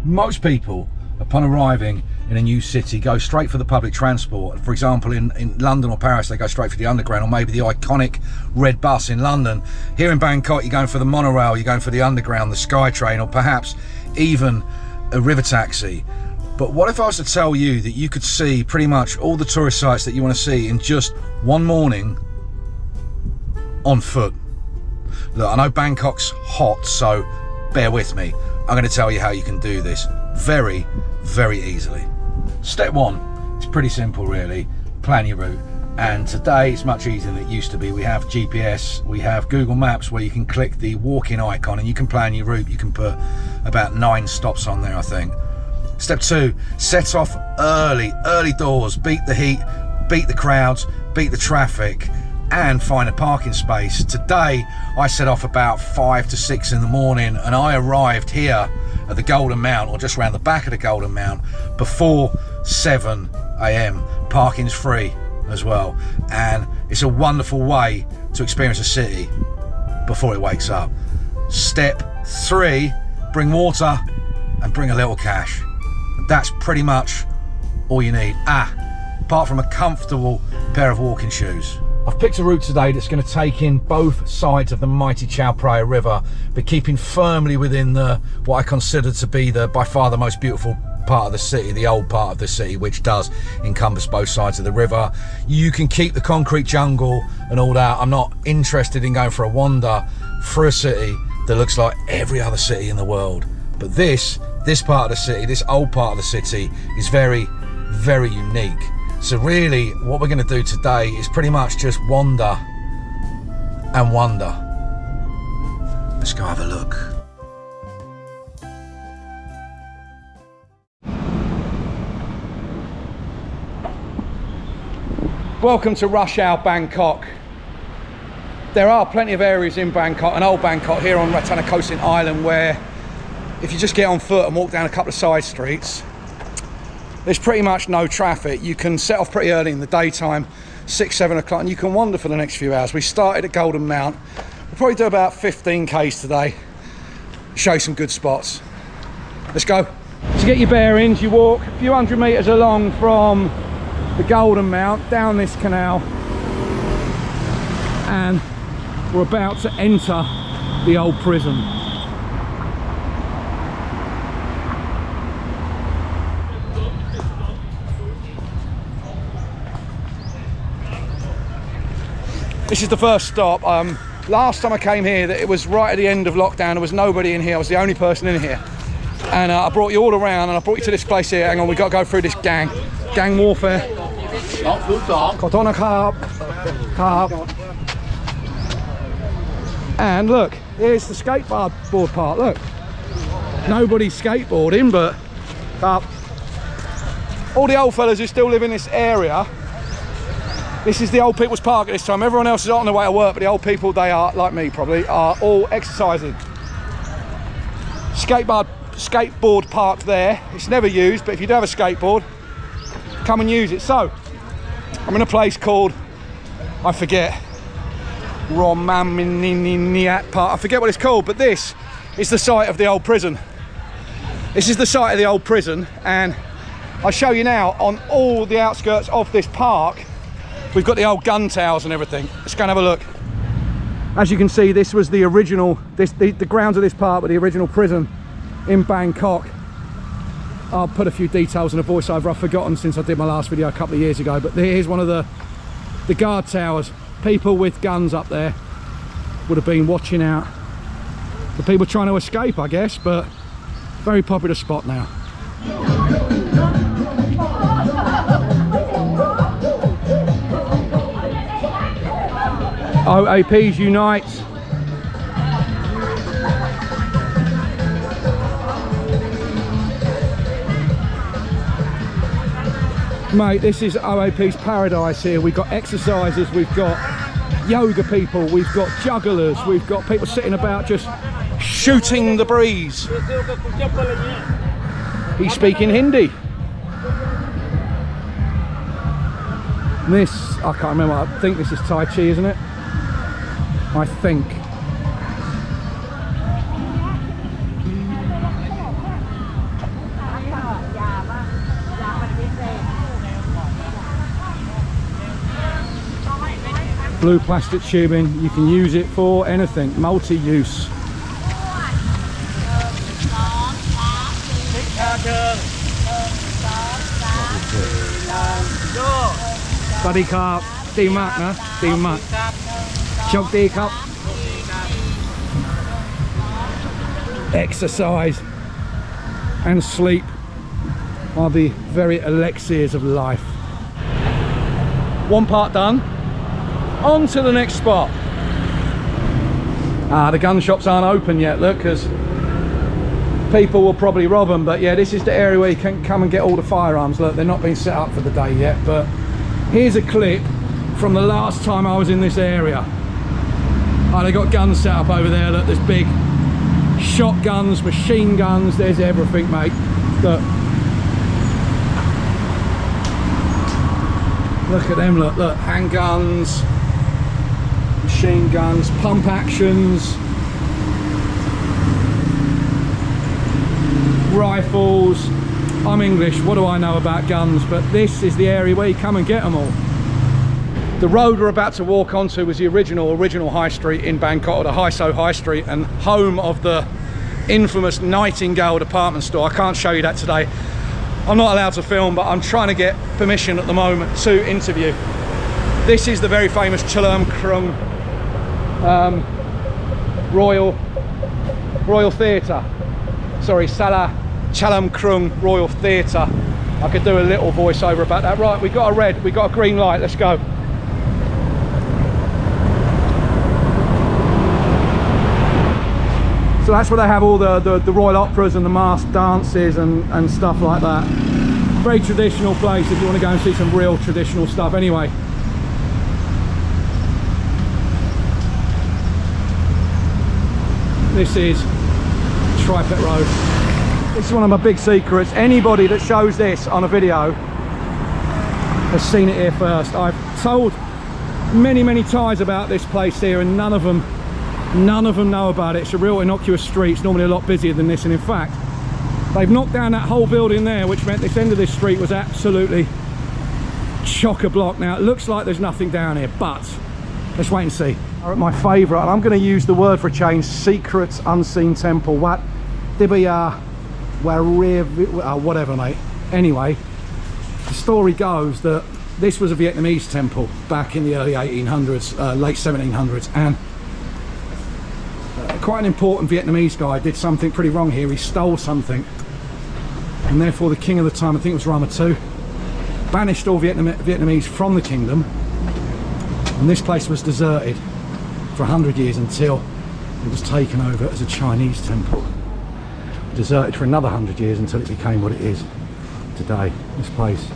Most people, upon arriving in a new city, go straight for the public transport. For example, in London or Paris, they go straight for the underground, or maybe the iconic red bus in London. Here in Bangkok, you're going for the monorail, you're going for the underground, the SkyTrain, or perhaps even a river taxi. But what if I was to tell you that you could see pretty much all the tourist sites that you want to see in just one morning on foot? Look, I know Bangkok's hot, so bear with me. I'm going to tell you how you can do this very, very easily. Step one, it's pretty simple really. Plan your route. And today it's much easier than it used to be. We have GPS, we have Google Maps where you can click the walk-in icon and you can plan your route. You can put about 9 stops on there, I think. Step two, set off early doors, beat the heat, beat the crowds, beat the traffic, and find a parking space. Today I set off about 5 to 6 in the morning and I arrived here at the Golden Mount, or just around the back of the Golden Mount, before 7 AM. Parking's free as well, and it's a wonderful way to experience a city before it wakes up. Step 3, bring water and bring a little cash. That's pretty much all you need, apart from a comfortable pair of walking shoes. I've picked a route today that's going to take in both sides of the mighty Chao Phraya River, but keeping firmly within what I consider to be by far the most beautiful part of the city, the old part of the city, which does encompass both sides of the river. You can keep the concrete jungle and all that. I'm not interested in going for a wander through a city that looks like every other city in the world. But this part of the city, this old part of the city, is very, very unique. So really, what we're going to do today is pretty much just wander and wonder. Let's go have a look. Welcome to rush hour Bangkok. There are plenty of areas in Bangkok, and old Bangkok here on Ratanakosin Island, where if you just get on foot and walk down a couple of side streets, there's pretty much no traffic. You can set off pretty early in the daytime, 6, 7 o'clock, and you can wander for the next few hours. We started at Golden Mount. We'll probably do about 15 Ks today. Show you some good spots. Let's go. To get your bearings, you walk a few hundred meters along from the Golden Mount, down this canal, and we're about to enter the old prison. This is the first stop. Last time I came here, it was right at the end of lockdown. There was nobody in here. I was the only person in here. And I brought you all around, and I brought you to this place here. Hang on, we've got to go through this gang warfare. And look, here's the skateboard park. Look, nobody's skateboarding, but all the old fellas who still live in this area. This is the old people's park at this time. Everyone else is on their way to work, but the old people, they are, like me probably, are all exercising. Skateboard park there. It's never used, but if you do have a skateboard, come and use it. So, I'm in a place called, I forget, Romaminiat Park. I forget what it's called, but this is the site of the old prison. This is the site of the old prison, and I'll show you now on all the outskirts of this park. We've got the old gun towers and everything. Let's go and have a look. As you can see, this was the original, the grounds of this park were the original prison in Bangkok. I'll put a few details in a voiceover I've forgotten since I did my last video a couple of years ago, but here's one of the guard towers. People with guns up there would have been watching out for people trying to escape, I guess, but very popular spot now. OAPs unite. Mate, this is OAP's paradise here. We've got exercisers, we've got yoga people, we've got jugglers, we've got people sitting about just shooting the breeze. He's speaking Hindi. This, I can't remember, I think this is Tai Chi, isn't it? I think. Blue plastic tubing, you can use it for anything, multi-use. Buddy carp, đi mặt nữa, đi mặt. Chọc đi cup. Exercise and sleep are the very elixirs of life. One part done, on to the next spot. The gun shops aren't open yet, look, because people will probably rob them. But yeah, this is the area where you can come and get all the firearms. Look, they're not been set up for the day yet, but here's a clip from the last time I was in this area. They got guns set up over there. Look, there's big shotguns, machine guns, there's everything, mate. Look at them, look, handguns, machine guns, pump actions, rifles. I'm English, what do I know about guns? But this is the area where you come and get them all. The road we're about to walk onto was the original high street in Bangkok, or the Hai So High Street, and home of the infamous Nightingale department store. I can't show you that today. I'm not allowed to film, but I'm trying to get permission at the moment to interview. This is the very famous Chalam Krung Royal Theatre. Sorry, Chalam Krung Royal Theatre. I could do a little voiceover about that. Right, we got a green light, let's go. So that's where they have all the royal operas and the masked dances and stuff like that. Very traditional place if you want to go and see some real traditional stuff. Anyway, this is Tripet Road. This is one of my big secrets. Anybody that shows this on a video has seen it here first. I've told many Thais about this place here, and none of them know about it. It's a real innocuous street. It's normally a lot busier than this, and in fact they've knocked down that whole building there, which meant this end of this street was absolutely chock-a-block. Now it looks like there's nothing down here, but let's wait and see. My favourite, and I'm going to use the word for a change, secret unseen temple, Wat Pho, whatever, mate. Anyway, the story goes that this was a Vietnamese temple back in the early 1800s, late 1700s, and quite an important Vietnamese guy did something pretty wrong here. He stole something, and therefore the king of the time, I think it was Rama II, banished all Vietnamese from the kingdom, and this place was deserted for 100 years until it was taken over as a Chinese temple. Deserted for another 100 years until it became what it is today. This place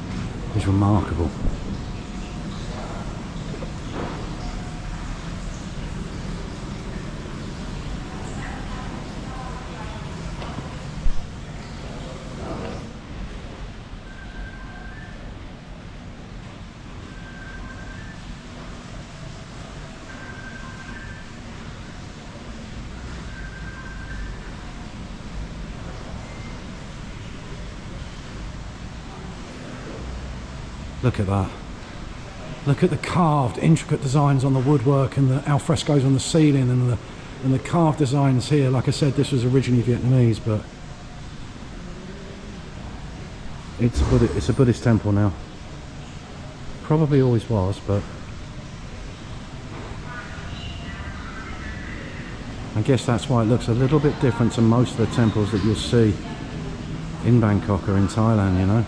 is remarkable. Look at that. Look at the carved, intricate designs on the woodwork and the alfrescoes on the ceiling and the carved designs here. Like I said, this was originally Vietnamese, but it's a Buddhist temple now. Probably always was, but I guess that's why it looks a little bit different to most of the temples that you'll see in Bangkok or in Thailand, you know.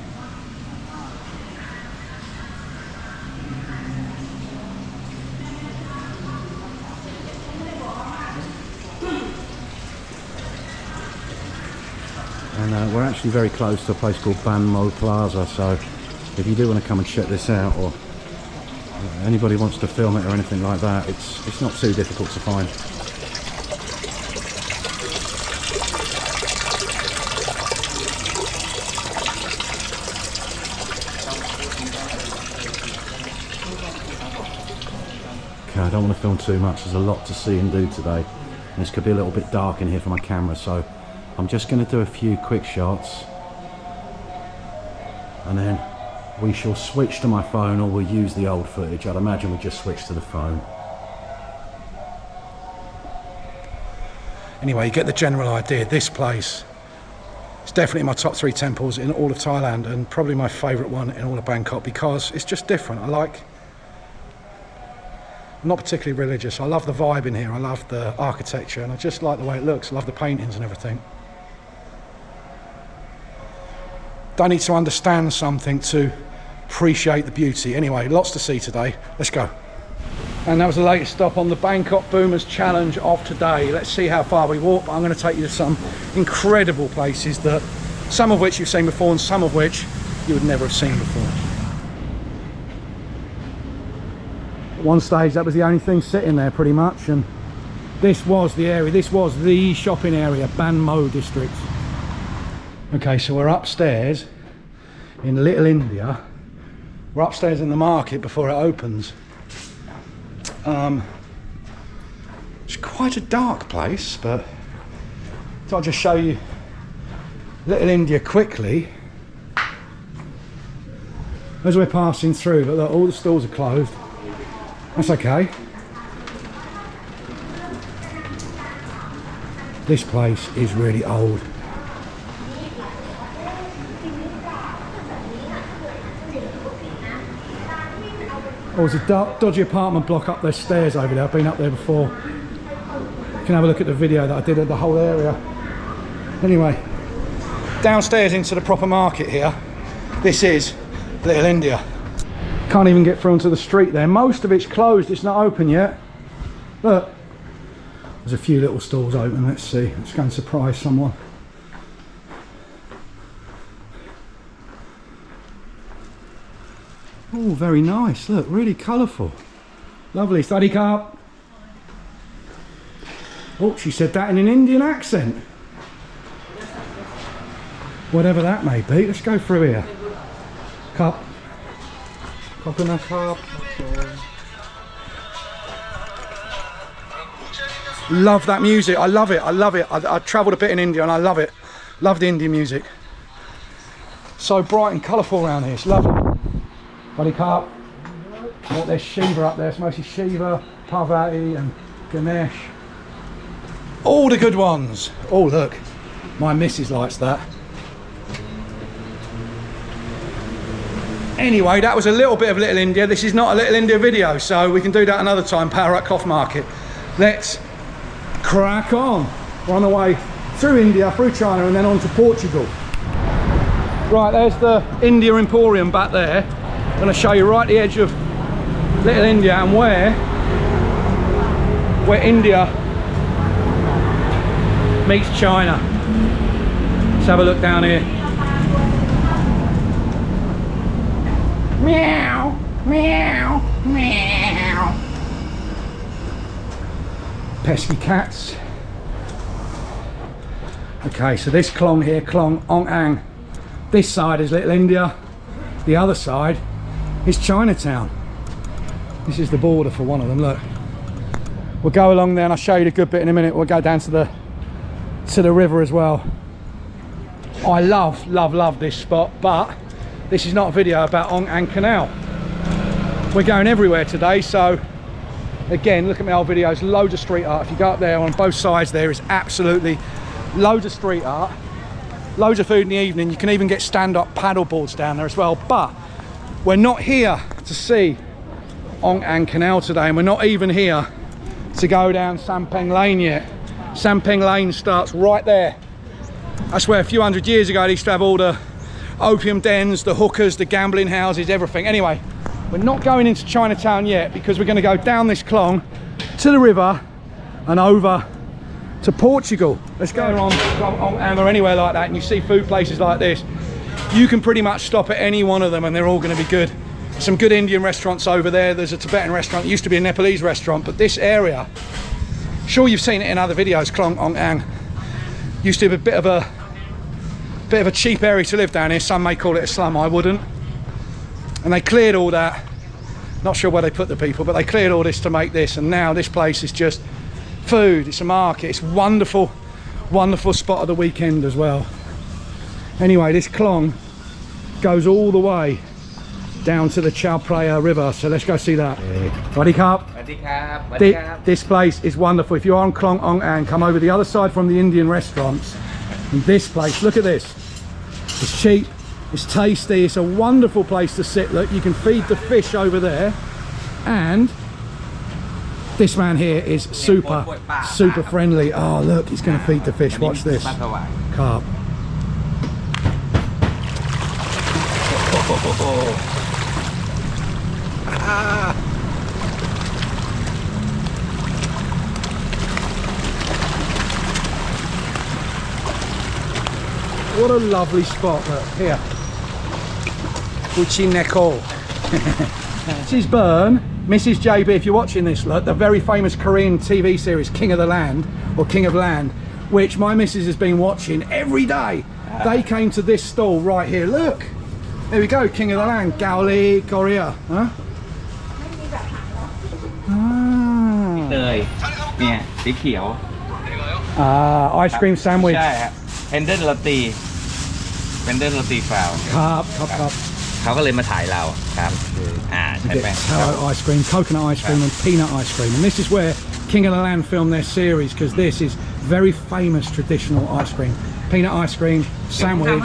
And we're actually very close to a place called Ban Mo Plaza, so if you do want to come and check this out, or anybody wants to film it or anything like that, it's not too difficult to find. Okay, I don't want to film too much, there's a lot to see and do today, and this could be a little bit dark in here for my camera, so I'm just going to do a few quick shots, and then we shall switch to my phone, or we'll use the old footage. I'd imagine we just switch to the phone. Anyway, you get the general idea. This place is definitely my top 3 temples in all of Thailand, and probably my favourite one in all of Bangkok, because it's just different. I'm not particularly religious. I love the vibe in here. I love the architecture, and I just like the way it looks. I love the paintings and everything. Don't need to understand something to appreciate the beauty. Anyway, lots to see today. Let's go. And that was the latest stop on the Bangkok Boomers Challenge of today. Let's see how far we walk. But I'm going to take you to some incredible places, that some of which you've seen before and some of which you would never have seen before. At one stage that was the only thing sitting there pretty much, and this was the area, this was the shopping area, Ban Mo district. Okay, so we're upstairs in Little India. We're upstairs in the market before it opens. It's quite a dark place, but I'll just show you Little India quickly as we're passing through. But look, all the stores are closed. That's okay. This place is really old. Oh, there's a dodgy apartment block up their stairs over there. I've been up there before. You can have a look at the video that I did of the whole area. Anyway, downstairs into the proper market here. This is Little India. Can't even get through onto the street there. Most of it's closed. It's not open yet. Look, there's a few little stalls open. Let's see. Let's go and surprise someone. Oh, very nice. Look, really colourful. Lovely. Study cup. Oh, she said that in an Indian accent. Whatever that may be. Let's go through here. Cup. Coconut cup. Love that music. I love it. I love it. I travelled a bit in India and I love it. Love the Indian music. So bright and colourful around here. It's lovely. Body cup. Oh, there's Shiva up there. It's mostly Shiva, Parvati and Ganesh. All the good ones. Oh, look. My missus likes that. Anyway, that was a little bit of Little India. This is not a Little India video, so we can do that another time. Power up Cough Market. Let's crack on. We're on the way through India, through China, and then on to Portugal. Right, there's the India Emporium back there. I'm going to show you right at the edge of Little India and where India meets China. Let's have a look down here. Meow, meow, meow. Pesky cats. Okay, so this klong here, Klong Ong Ang. This side is Little India. The other side is Chinatown. This is the border for one of them. Look, we'll go along there and I'll show you the good bit in a minute. We'll go down to the river as well. I love this spot, but this is not a video about Ong Ang Canal. We're going everywhere today, so again, look at my old videos. Loads of street art. If you go up there on both sides, there is absolutely loads of street art. Loads of food in the evening. You can even get stand-up paddle boards down there as well. But we're not here to see Ong Ang Canal today, and we're not even here to go down Sampeng Lane yet. Sampeng Lane starts right there. That's where a few hundred years ago they used to have all the opium dens, the hookers, the gambling houses, everything. Anyway, we're not going into Chinatown yet because we're going to go down this klong to the river and over to Portugal. Let's go on or anywhere like that, and you see food places like this, you can pretty much stop at any one of them and they're all going to be good. Some good Indian restaurants over there. There's a Tibetan restaurant. It used to be a Nepalese restaurant, but this area, sure you've seen it in other videos, Klong Ong Ang, used to be a bit of a cheap area to live down here. Some may call it a slum, I wouldn't. And they cleared all that. Not sure where they put the people, but they cleared all this to make this, and now this place is just food. It's a market. It's wonderful, wonderful spot of the weekend as well. Anyway, this klong goes all the way down to the Chao Phraya River. So let's go see that. Ready, Carp? This place is wonderful. If you're on Klong Ong An, come over the other side from the Indian restaurants. And this place, look at this. It's cheap, it's tasty, it's a wonderful place to sit. Look, you can feed the fish over there. And this man here is super friendly. Oh, look, he's going to feed the fish. Watch this. Carp. What a lovely spot, look, here. Kudichin. This is Bern, Mrs. JB, if you're watching this, look, the very famous Korean TV series, King of the Land, or King of Land, which my missus has been watching every day. They came to this stall right here, look. There we go, King of the Land, Gaoli, Korea. Huh? Ice cream sandwich. Handle roti ครับ เขาก็เลยมาถ่ายเราครับใช่ไหม Taro ice cream, coconut ice cream and peanut ice cream, and this is where King of the Land filmed their series, because this is very famous traditional ice cream. Peanut ice cream sandwich,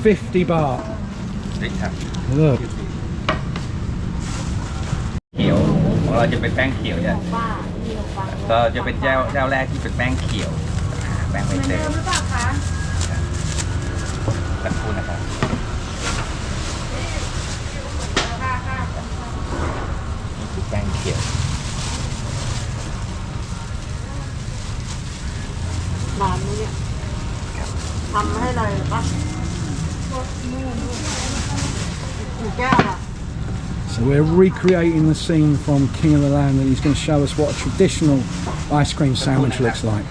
50 baht. Look. เขียวของเราจะเป็นแป้งเขียวเนี่ยก็จะเป็นเจ้าแรกที่เป็นแป้งเขียวแป้งใบเตยสักครู่นะครับนี่คือแป้งเขียวร้านนี้เนี่ยทำให้เลยป่ะกี่แก้วอ่ะ So we're recreating the scene from King of the Land, and he's going to show us what a traditional ice cream sandwich looks like.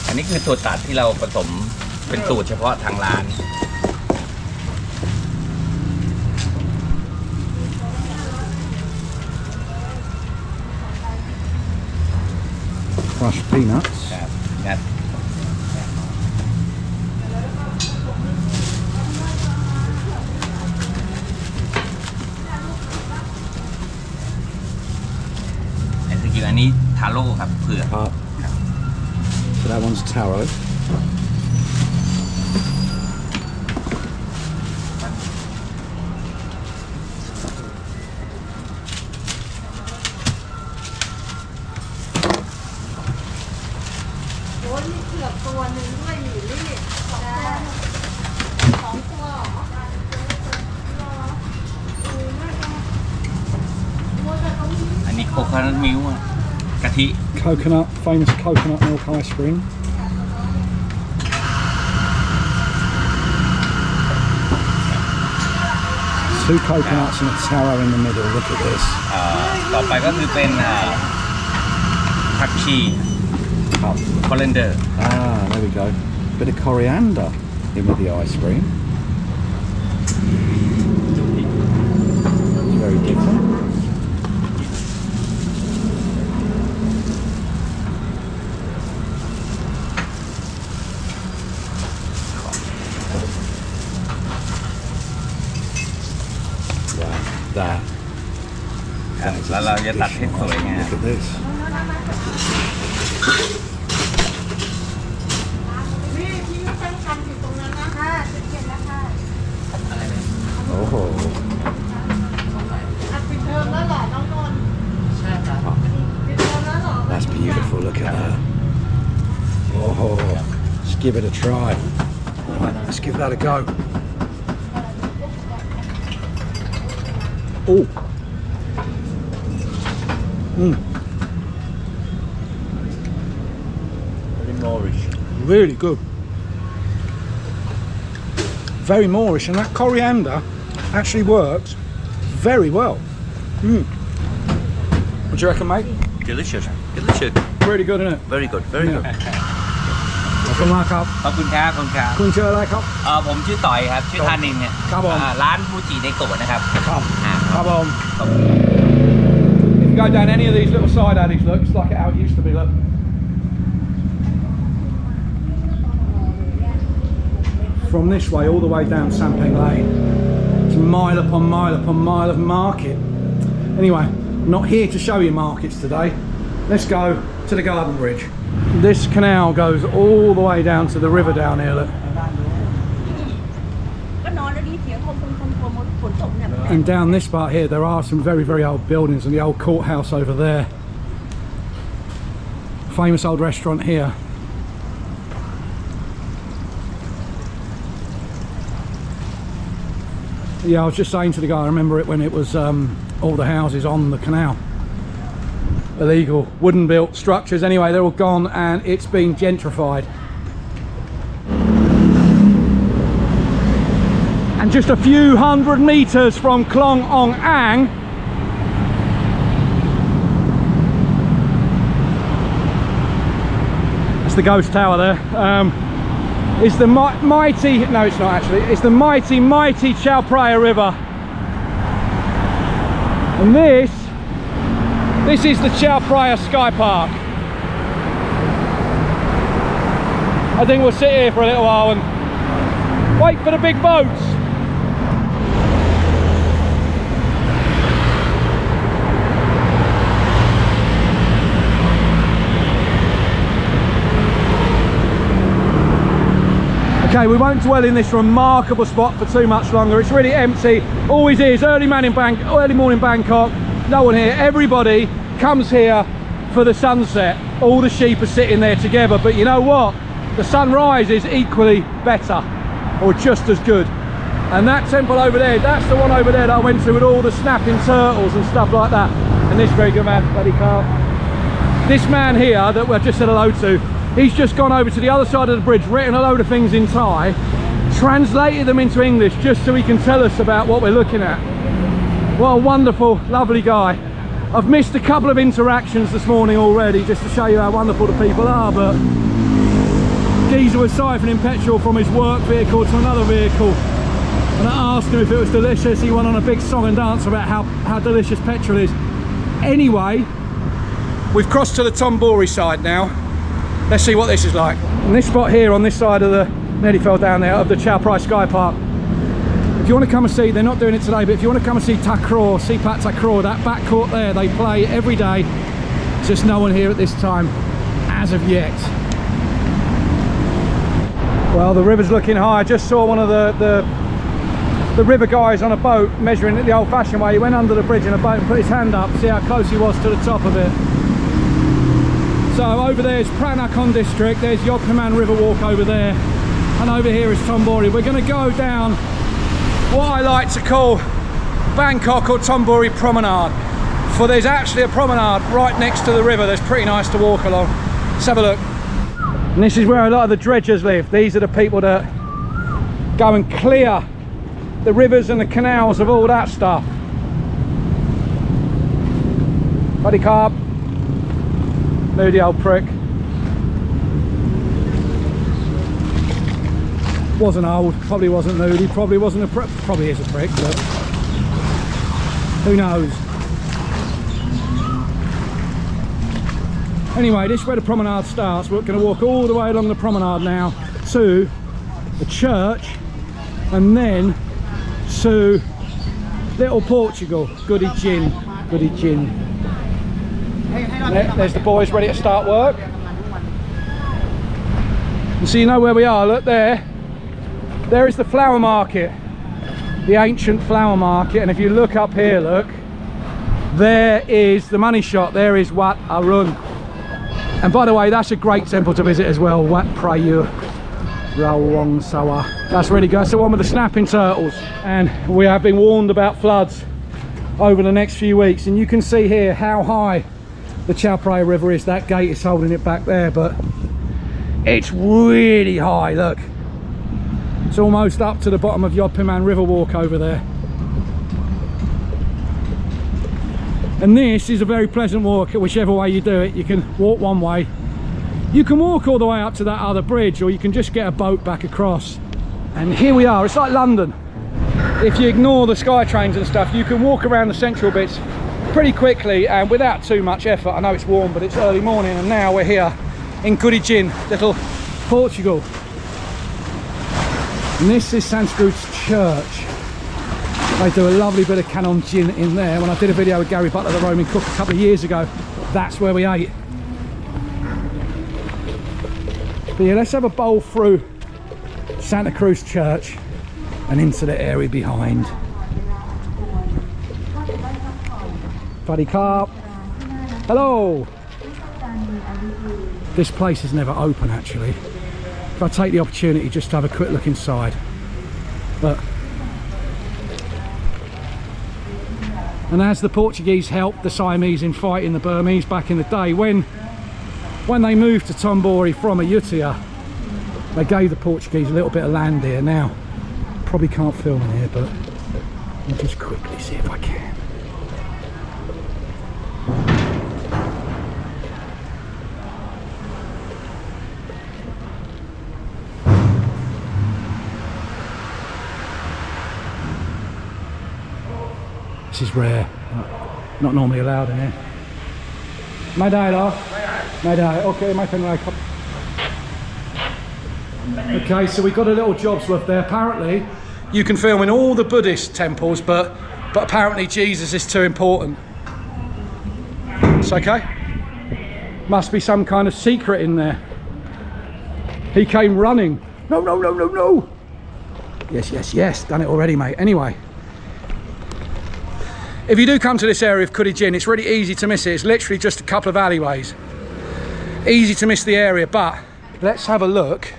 อันนี้คือตัวตัดที่เราผสมเป็นสูตรเฉพาะทางร้าน Crushed peanuts. ครับ อันนี้ทาโร่ครับเผือก So that one's taro. โอ้ยมีเผือกตัวหนึ่งด้วยหนีรีบ2 ตัว อันนี้โคโคนัทมิลค์กะทิ Coconut, famous coconut milk ice cream. Two coconuts and a taro in the middle. Look at this. ต่อไปก็คือเป็นผักชีคอเรนเดอร์ There we go. Bit of coriander in with the ice cream. It's very different. That. แล้วเราจะตัดให้สวยงาม Look at this. นี่ที่ตั้งคันอยู่ตรงนั้นนะค่ะจะเขียนแล้วค่ะ Oh. ปิดเทอมแล้วเหรอน้องนนท์ใช่ครับปิดเทอมแล้วเหรอ That's beautiful. Look at that. Oh, let's give it a try. Let's give that a go. Oh. Very Moorish. Really good. Very Moorish, and that coriander actually works very well. What do you reckon, mate? Delicious. Really good, isn't it? Very good. Very good. ขอบคุณมากครับ ขอบคุณครับขอบคุณครับ คุณชื่ออะไรครับ ผมชื่อต่อยครับชื่อธานินเนี่ย ครับผม ร้านฟูจิเนโกะนะครับ ครับ ครับผม ขอบคุณ If you go down any of these little side alleys, look, it's like how it used to be, look. from this way all the way down Sampeng Lane. It's mile upon mile upon mile of market. Anyway, I'm not here to show you markets today. Let's go to the Garden Bridge. This canal goes all the way down to the river down here, look. And down this part here, there are some very, very old buildings, and the old courthouse over there. Famous old restaurant here. Yeah, I was just saying to the guy, I remember it when it was all the houses on the canal. Illegal, wooden built structures. Anyway, they're all gone and it's been gentrified. And just a few hundred meters from Klong Ong Ang, that's the ghost tower there, is the mighty, no it's not actually, it's the mighty Chao Phraya River. And this is the Chao Phraya Sky Park. I think we'll sit here for a little while and wait for the big boats. Okay, we won't dwell in this remarkable spot for too much longer. It's really empty, always is. Early morning Bangkok, no one here. Everybody comes here for the sunset. All the sheep are sitting there together, but you know what? The sunrise is equally better, or just as good. And that temple over there, that's the one over there that I went to with all the snapping turtles and stuff like that. And this very good man, bloody car. This man here that I just said hello to, he's just gone over to the other side of the bridge, written a load of things in Thai, translated them into English just so he can tell us about what we're looking at. What a wonderful, lovely guy. I've missed a couple of interactions this morning already just to show you how wonderful the people are, but geezer was siphoning petrol from his work vehicle to another vehicle, and I asked him if it was delicious. He went on a big song and dance about how delicious petrol is. Anyway, we've crossed to the Thonburi side now. Let's see what this is like. And this spot here on this side of the, nearly fell down there, of the Chao Phraya Sky Park. If you want to come and see, they're not doing it today, but if you want to come and see Takraw, Sipat Takraw, that back court there, they play every day. It's just no one here at this time, as of yet. Well, the river's looking high. I just saw one of the river guys on a boat measuring it the old-fashioned way. He went under the bridge in a boat and put his hand up, see how close he was to the top of it. So over there is Pranakhon district, there's Wat Pho River walk over there, and over here is Thonburi. We're going to go down what I like to call Bangkok or Thonburi Promenade, for there's actually a promenade right next to the river that's pretty nice to walk along. Let's have a look. And this is where a lot of the dredgers live. These are the people that go and clear the rivers and the canals of all that stuff. Buddy carp. Moody old prick. Wasn't old, probably wasn't moody, probably wasn't a prick, probably is a prick, but who knows. Anyway, this is where the promenade starts. We're going to walk all the way along the promenade now to the church and then to Little Portugal, Kudichin. There's the boys ready to start work. And so you know where we are, look there. There is the flower market, the ancient flower market, and if you look up here, look, there is the money shot, there is Wat Arun. And by the way, that's a great temple to visit as well, Wat Phraya River. That's really good. That's the one with the snapping turtles. And we have been warned about floods over the next few weeks, and you can see here how high the Chao Phraya River is. That gate is holding it back there, but it's really high, look. It's almost up to the bottom of Wat Pho River walk over there. And this is a very pleasant walk, whichever way you do it. You can walk one way, you can walk all the way up to that other bridge, or you can just get a boat back across. And here we are. It's like London. If you ignore the sky trains and stuff, you can walk around the central bits pretty quickly and without too much effort. I know it's warm, but it's early morning, and now we're here in Kudichin, little Portugal. And this is Sanskrit's church. They do a lovely bit of Canon gin in there. When I did a video with Gary Butler, the Roman cook, a couple of years ago, that's where we ate. But yeah, let's have a bowl through Santa Cruz Church and into the area behind. Buddy Carp. Hello. This place is never open actually. If I take the opportunity just to have a quick look inside. But and as the Portuguese helped the Siamese in fighting the Burmese back in the day, when they moved to Tombori from Ayutthaya, they gave the Portuguese a little bit of land here. Now, probably can't film in here, but I'll just quickly see if I can. This is rare, not normally allowed in here. Madai lo? Madai, okay, my pen like. Okay, so we got a little job's worth there. Apparently, you can film in all the Buddhist temples, but apparently Jesus is too important. It's okay. Must be some kind of secret in there. He came running. No, no, no, no, no. Yes, yes, yes. Done it already, mate. Anyway. If you do come to this area of Kudichin, it's really easy to miss it. It's literally just a couple of alleyways. Easy to miss the area, but let's have a look.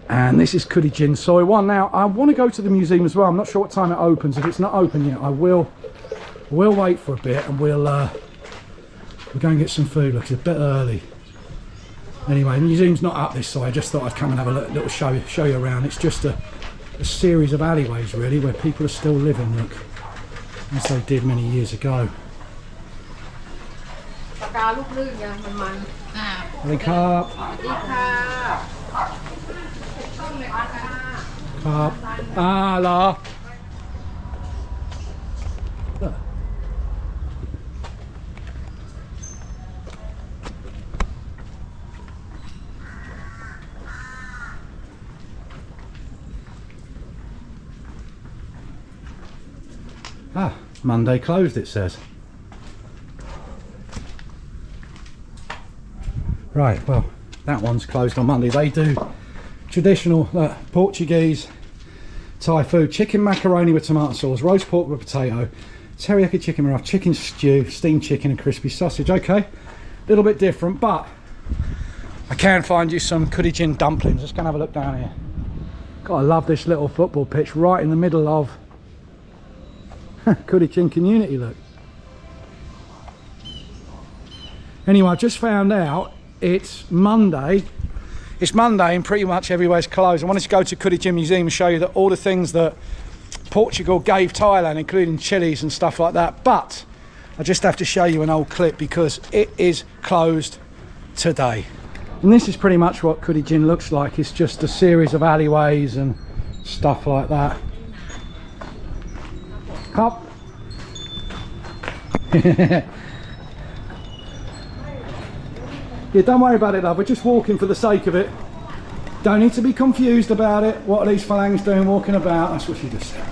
And this is Kudichin Soi 1. Now, I want to go to the museum as well. I'm not sure what time it opens. If it's not open yet, we'll wait for a bit and we'll go and get some food. Look, it's a bit early. Anyway, the museum's not up this side. I just thought I'd come and have a little show you around. It's just a series of alleyways, really, where people are still living. Look. As they did many years ago. Carp. Carp. Ah, la. Ah, Monday closed, it says. Right, well, that one's closed on Monday. They do traditional Portuguese Thai food. Chicken macaroni with tomato sauce, roast pork with potato, teriyaki chicken broth, chicken stew, steamed chicken and crispy sausage. Okay, a little bit different, but I can find you some Kudichin dumplings. Let's go and have a look down here. God, I love this little football pitch right in the middle of Kudichin community, look. Anyway, I just found out it's Monday. It's Monday and pretty much everywhere's closed. I wanted to go to Kudichin Museum and show you that all the things that Portugal gave Thailand, including chilies and stuff like that. But I just have to show you an old clip because it is closed today. And this is pretty much what Kudichin looks like. It's just a series of alleyways and stuff like that. Up. Yeah, don't worry about it, love. We're just walking for the sake of it. Don't need to be confused about it. What are these phalangs doing walking about? That's what she just said.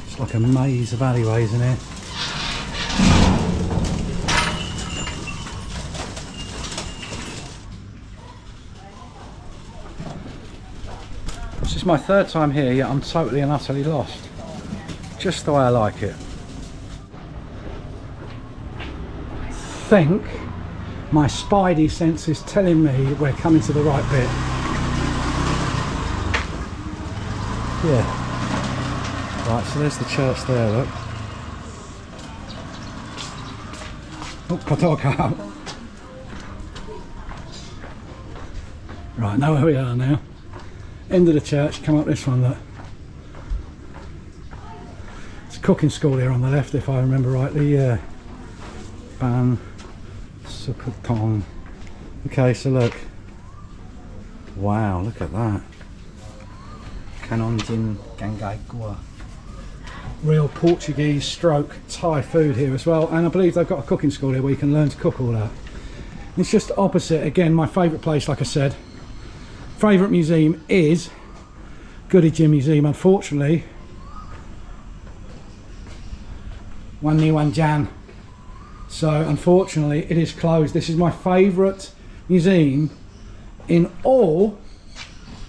It's like a maze of alleyways in here. This is my third time here, yet I'm totally and utterly lost. Just the way I like it. I think my spidey sense is telling me we're coming to the right bit. Yeah. Right, so there's the church there, look. Oh, Kotoka. Right, know where we are now. End of the church, come up this one, look. It's a cooking school here on the left, if I remember rightly, yeah. Ban Sukutong. Okay, so look. Wow, look at that. Kanonjin Gangai Gua. Real Portuguese stroke Thai food here as well, and I believe they've got a cooking school here where you can learn to cook all that. It's just opposite, again, my favourite place, like I said. favourite museum is Kudichin Museum. Unfortunately, One Ni One Jan. So unfortunately it is closed. This is my favourite museum in all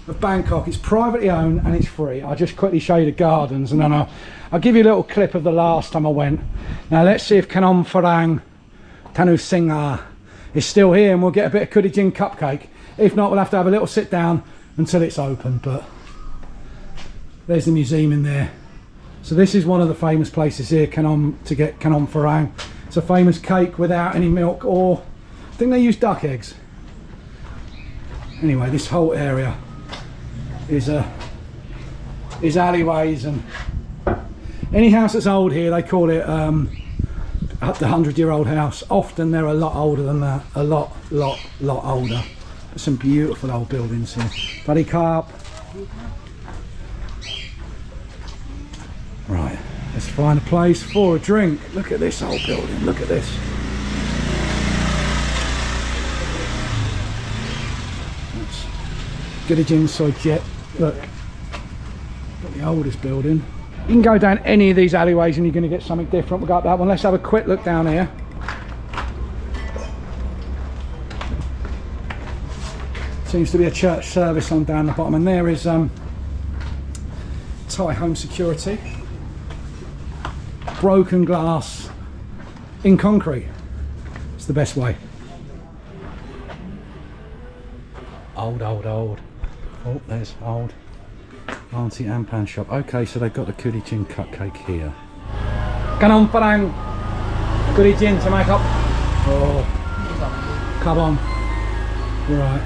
of Bangkok. It's privately owned and it's free. I'll just quickly show you the gardens and then I'll give you a little clip of the last time I went. Now let's see if Kanom Pharang Tanu Singa is still here and we'll get a bit of Kudichin cupcake. If not, we'll have to have a little sit down until it's open. But there's the museum in there. So this is one of the famous places here, to get Kanom Pharang. It's a famous cake without any milk, or I think they use duck eggs. Anyway, this whole area is alleyways, and any house that's old here, they call it the 100-year-old house. Often they're a lot older than that, a lot older. There's some beautiful old buildings here. Buddy carp. Right, let's find a place for a drink. Look at this old building, look at this. That's Kudichin Sojet. Look, got the oldest building. You can go down any of these alleyways and you're going to get something different. We'll go up that one. Let's have a quick look down here. Seems to be a church service on down the bottom, and there is Thai Home Security. Broken glass in concrete. It's the best way. Old. Oh, there's old Auntie Ampan shop. Okay, so they've got the Kudichin cupcake here. Kanom Pharang Kudichin to make up. Oh, come on. Right.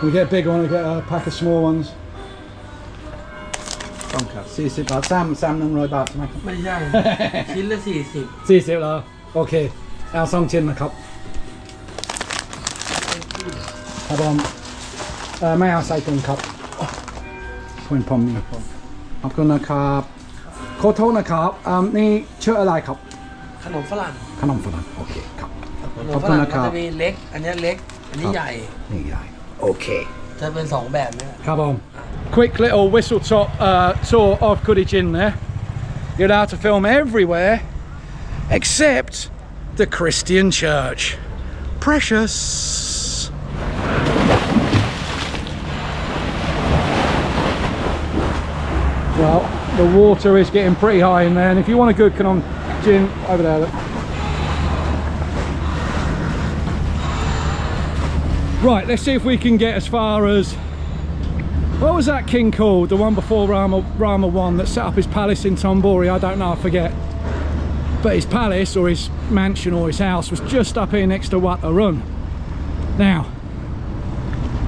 We get a big one, we get a pack of small ones. ต้องครับ40 บาท300 บาทใช่ไหมครับไม่ใช่ชิ้นละ40เหรอโอเคเอา2ชิ้นนะครับครับผมไม่เอาใส่ถุงครับคุณผมนี่ขอบคุณนะครับขอโทษนะครับนี่ชื่ออะไรครับขนมฝรั่งโอเคครับขอบคุณนะครับมันจะมีเล็กอันนี้เล็กอันนี้ใหญ่นี่ใหญ่โอเคจะเป็น2แบบนี้ครับผม Quick little whistle top tour of Kudichin there. You're allowed to film everywhere except the Christian church. Precious. Well, the water is getting pretty high in there, and if you want a good Kudichin, over there look. Right, let's see if we can get as far as, what was that king called? The one before Rama I that set up his palace in Thonburi? I don't know, I forget. But his palace, or his mansion, or his house was just up here next to Wat Pho. Now,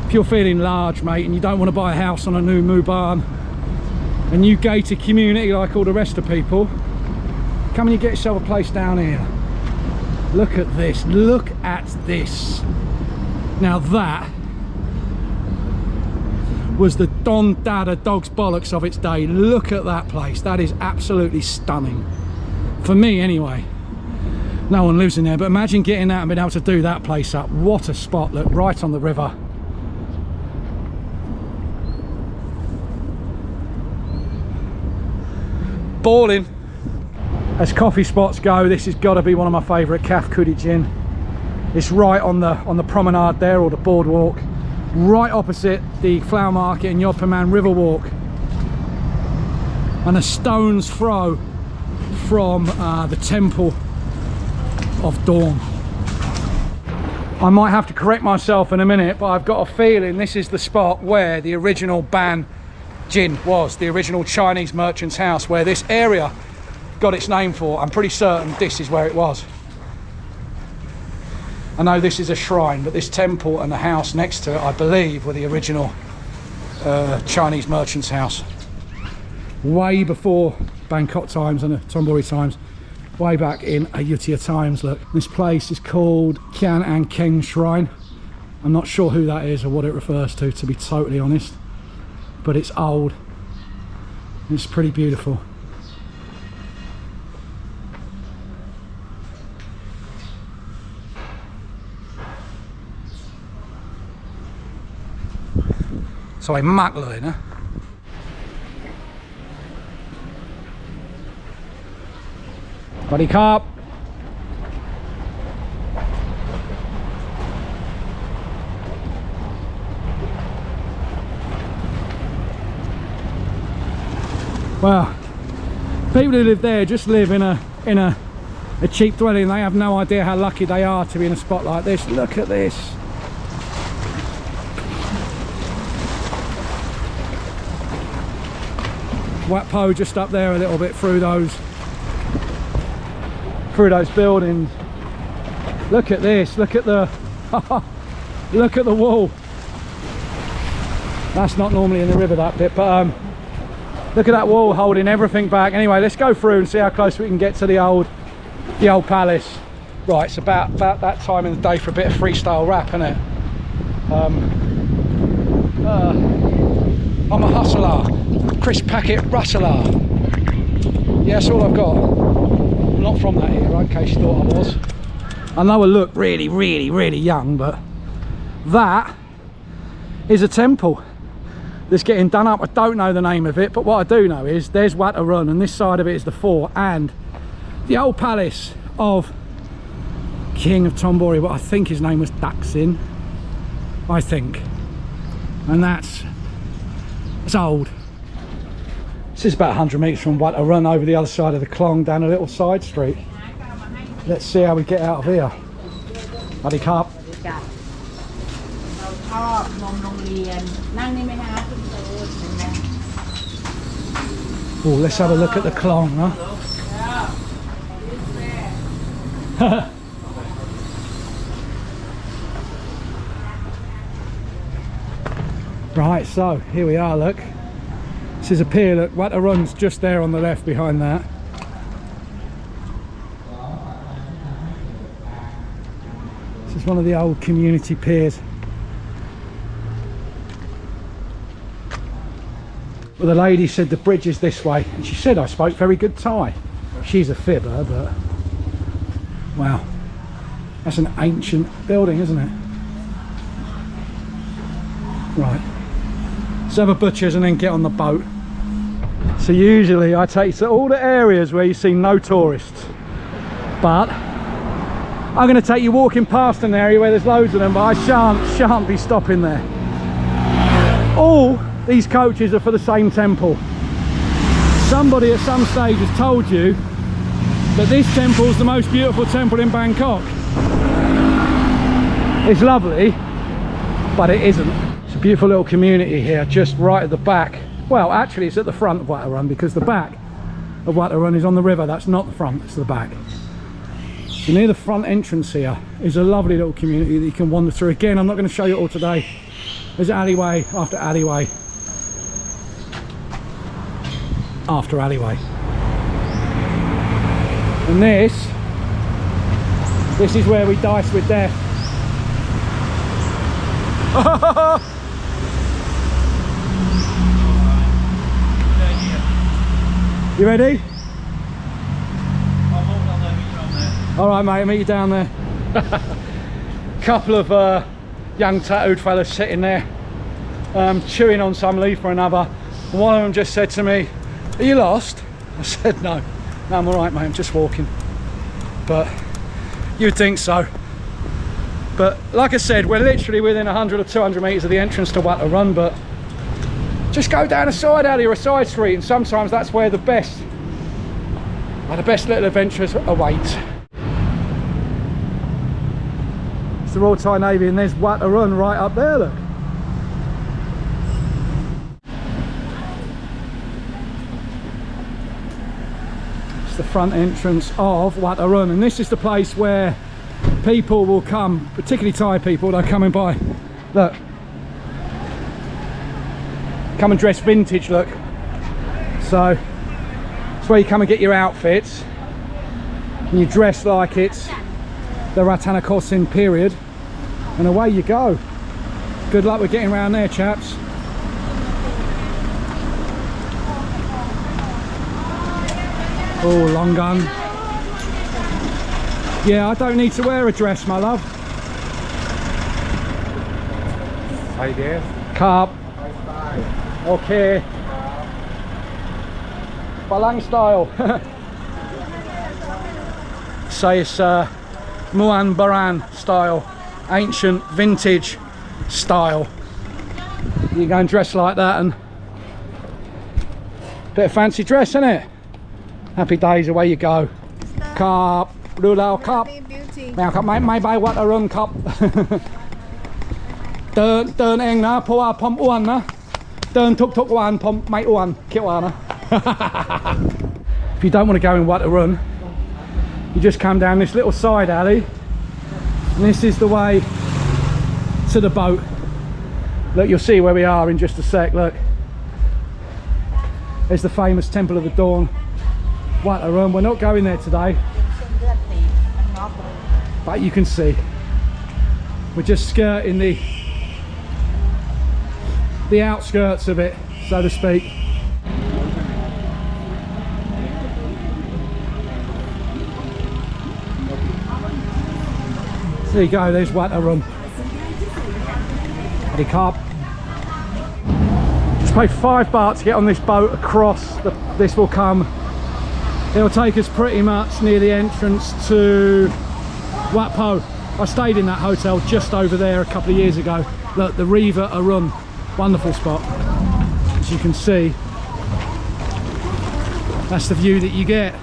if you're feeling large, mate, and you don't want to buy a house on a new Muban, a new gated community like all the rest of people, come and you get yourself a place down here. Look at this, look at this. Now that was the Don Dada dog's bollocks of its day. Look at that place, that is absolutely stunning. For me anyway. No one lives in there, but imagine getting that and being able to do that place up. What a spot, look, right on the river. Balling. As coffee spots go, this has got to be one of my favourite, Caf Kudichin. It's right on the promenade there, or the boardwalk, right opposite the flower market and Yodpaman River Walk, and a stone's throw from the Temple of Dawn. I might have to correct myself in a minute, but I've got a feeling this is the spot where the original Ban Jin was, the original Chinese merchant's house, where this area got its name for. I'm pretty certain this is where it was. I know this is a shrine, but this temple and the house next to it, I believe, were the original Chinese merchant's house. Way before Bangkok times and the Thonburi times, way back in Ayutthaya times. Look, this place is called Kian An Keng Shrine. I'm not sure who that is or what it refers to be totally honest, but it's old. It's pretty beautiful. สวยมากเลยนะ สวัสดีครับ Well, people who live there just live in a cheap dwelling. They have no idea how lucky they are to be in a spot like this. Look at this. Wat Pho just up there a little bit through those buildings. Look at this. Look at the look at the wall. That's not normally in the river, that bit, but look at that wall holding everything back. Anyway, let's go through and see how close we can get to the old palace. Right, it's about that time in the day for a bit of freestyle rap, isn't it? I'm a hustler, crisp packet rustler. Yeah, that's all I've got. I'm not from that era, in case you thought I was. I know I look really, really, really young, but that is a temple that's getting done up. I don't know the name of it, but what I do know is there's Wat Pho, and this side of it is the fort and the old palace of King of Thonburi, what I think his name was Kudichin, I think, and that's old. This is about 100 metres from Wat Pho over the other side of the Klong down a little side street. Let's see how we get out of here. Buddy Carp. Oh, let's have a look at the Klong, huh? Right, so here we are, look. This is a pier, look, Wat Pho's just there on the left behind that. This is one of the old community piers. Well, the lady said the bridge is this way, and she said I spoke very good Thai. She's a fibber, but wow, that's an ancient building, isn't it? Right, let's have a butcher's and then get on the boat. So usually I take you to all the areas where you see no tourists, but I'm going to take you walking past an area where there's loads of them, but I shan't be stopping there. All these coaches are for the same temple. Somebody at some stage has told you that this temple is the most beautiful temple in Bangkok. It's lovely, but it isn't. It's a beautiful little community here, just right at the back. Well, actually it's at the front of Wat Pho, because the back of Wat Pho is on the river. That's not the front, it's the back. So near the front entrance here is a lovely little community that you can wander through. Again, I'm not going to show you it all today. There's alleyway after alleyway after alleyway. And this is where we dice with death. You ready? All right, mate, I'll meet you down there. Couple of young tattooed fellas sitting there, chewing on some leaf or another. And one of them just said to me, "Are you lost?" I said, no, I'm all right, mate, I'm just walking. But you'd think so. But like I said, we're literally within 100 or 200 metres of the entrance to Wat Pho, but just go down a side alley or a side street, and sometimes that's where the best little adventures await. It's the Royal Thai Navy, and there's Wat Pho right up there, look. It's the front entrance of Wat Pho, and this is the place where people will come, particularly Thai people, they're coming by. Look. Come and dress vintage, look. So it's where you come and get your outfits, and you dress like it's the Ratanakosin period, and away you go. Good luck with getting around there, chaps. Oh, long gun. Yeah, I don't need to wear a dress, my love. Hi there. Carp. Okay. Balang style. Say it's Muan Baran style, ancient vintage style. You go and dress like that and bit of fancy dress, isn't it? Happy days, away you go. Cup, Rulao cup. Now cup, may buy what a run cup. Turn eng na, po pom uan na. Turn tuk wan, pom mai uan, kit wan na. If you don't want to go in Wat Pho, you just come down this little side alley, and this is the way to the boat. Look, you'll see where we are in just a sec. Look, there's the famous Temple of the Dawn, Wat Pho. We're not going there today, but you can see we're just skirting the outskirts of it, so to speak. There you go, there's Wat Pho. The carp. Just pay $5 to get on this boat across. This will come. It'll take us pretty much near the entrance to Wat Pho. I stayed in that hotel just over there a couple of years ago. Look, the River Arun, wonderful spot. As you can see, that's the view that you get.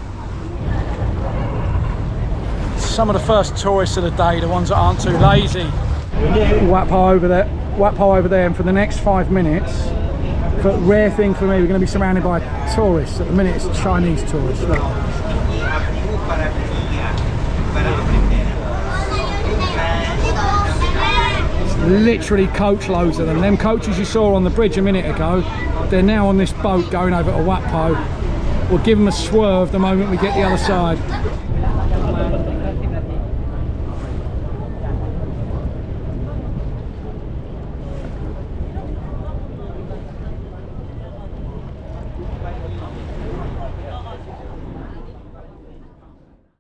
Some of the first tourists of the day, the ones that aren't too lazy. Wat Pho over there, Wat Pho over there, and for the next 5 minutes, for a rare thing for me, we're going to be surrounded by tourists. At the minute it's Chinese tourists. Look. It's literally coach loads of them. Them coaches you saw on the bridge a minute ago, they're now on this boat going over to Wat Pho. We'll give them a swerve the moment we get the other side.